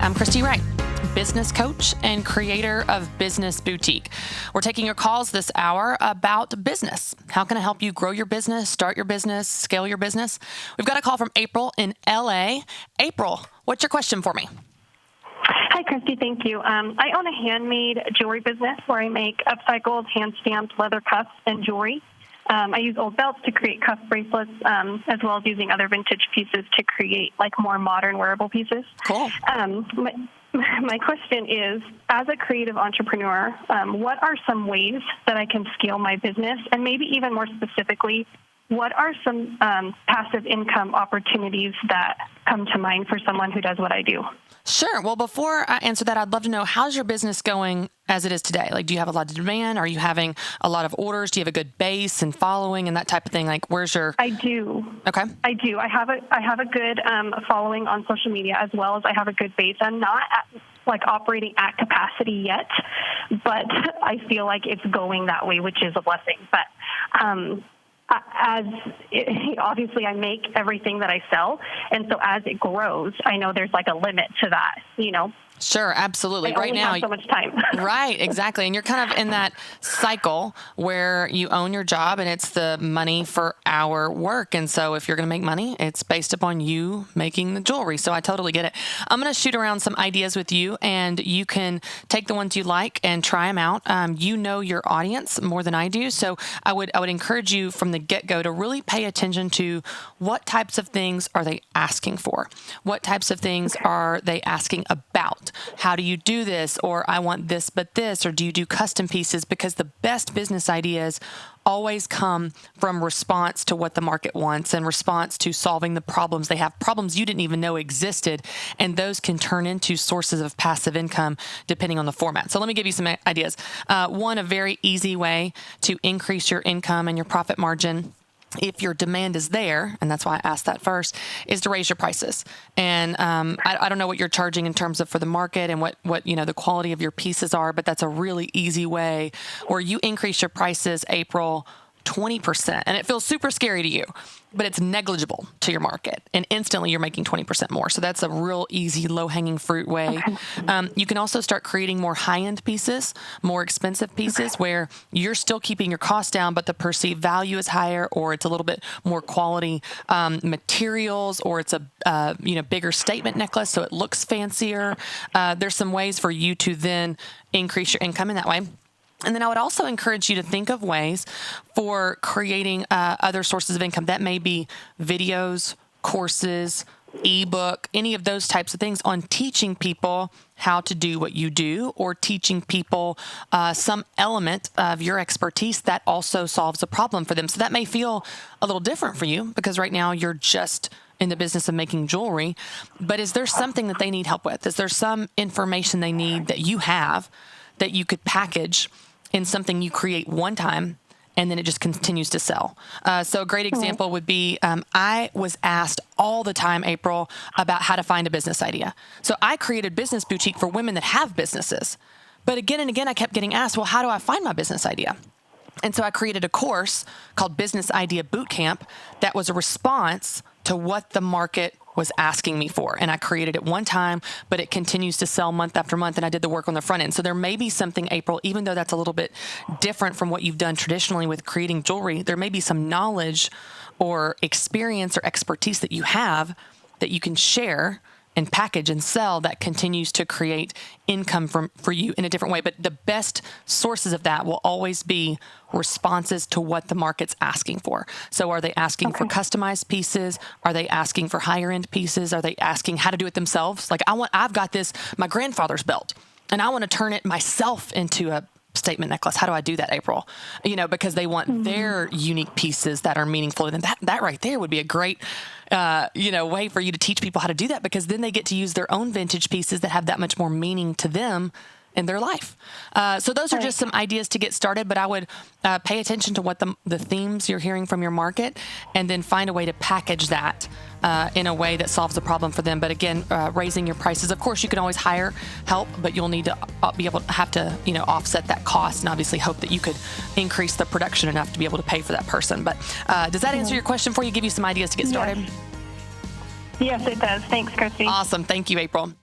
I'm Christy Wright, business coach and creator of Business Boutique. We're taking your calls this hour about business. How can I help you grow your business, start your business, scale your business? We've got a call from April in LA. April, what's your question for me? Hi, Christy. Thank you. I own a handmade jewelry business where I make upcycled, hand-stamped leather cuffs and jewelry. I use old belts to create cuff bracelets, as well as using other vintage pieces to create like more modern wearable pieces. Cool. My question is, as a creative entrepreneur, what are some ways that I can scale my business? And maybe even more specifically, what are some passive income opportunities that come to mind for someone who does what I do? Sure. Well, before I answer that, I'd love to know, how's your business going as it is today? Like, do you have a lot of demand? Are you having a lot of orders? Do you have a good base and following and that type of thing? Like, where's your... I do. Okay. I do. I have a good following on social media, as well as I have a good base. I'm not operating at capacity yet, but I feel like it's going that way, which is a blessing. But obviously I make everything that I sell, and so as it grows, I know there's like a limit to that, you know? Sure, absolutely. I only have so much time. Right, exactly. And you're kind of in that cycle where you own your job and it's the money for our work. And so if you're going to make money, it's based upon you making the jewelry. So I totally get it. I'm going to shoot around some ideas with you, and you can take the ones you like and try them out. You know your audience more than I do. So I would encourage you from the get-go to really pay attention to what types of things are they asking for? What types of things are they asking about? How do you do this? Or I want this, but this, or do you do custom pieces? Because the best business ideas always come from response to what the market wants and response to solving the problems they have, problems you didn't even know existed. And those can turn into sources of passive income depending on the format. So let me give you some ideas. One, a very easy way to increase your income and your profit margin, if your demand is there, and that's why I asked that first, is to raise your prices. And I don't know what you're charging in terms of for the market and what the quality of your pieces are, but that's a really easy way where you increase your prices, April, 20%. And it feels super scary to you, but it's negligible to your market. And instantly you're making 20% more. So that's a real easy, low-hanging fruit way. Okay. You can also start creating more high-end pieces, more expensive pieces, where you're still keeping your costs down, but the perceived value is higher, or it's a little bit more quality materials, or it's a bigger statement necklace, so it looks fancier. There's some ways for you to then increase your income in that way. And then I would also encourage you to think of ways for creating other sources of income. That may be videos, courses, ebook, any of those types of things on teaching people how to do what you do, or teaching people some element of your expertise that also solves a problem for them. So that may feel a little different for you because right now you're just in the business of making jewelry. But is there something that they need help with? Is there some information they need that you have that you could package in something you create one time, and then it just continues to sell? So a great example would be, I was asked all the time, April, about how to find a business idea. So I created Business Boutique for women that have businesses. But again and again, I kept getting asked, well, how do I find my business idea? And so I created a course called Business Idea Bootcamp that was a response to what the market was asking me for. And I created it one time, but it continues to sell month after month. And I did the work on the front end. So there may be something, April, even though that's a little bit different from what you've done traditionally with creating jewelry, there may be some knowledge or experience or expertise that you have that you can share and package and sell that continues to create income for you in a different way. But the best sources of that will always be responses to what the market's asking for. So are they asking for customized pieces? Are they asking for higher end pieces? Are they asking how to do it themselves? Like, I've got my grandfather's belt, and I want to turn it myself into a statement necklace. How do I do that, April? Because they want their unique pieces that are meaningful to them. That right there would be a great way for you to teach people how to do that, because then they get to use their own vintage pieces that have that much more meaning to them in their life. So those are just some ideas to get started, but I would pay attention to what the themes you're hearing from your market, and then find a way to package that in a way that solves the problem for them. But again, raising your prices. Of course, you can always hire help, but you'll need to be able to have to, offset that cost, and obviously hope that you could increase the production enough to be able to pay for that person. But does that answer your question for you? Give you some ideas to get started? Yes, it does. Thanks, Christy. Awesome. Thank you, April.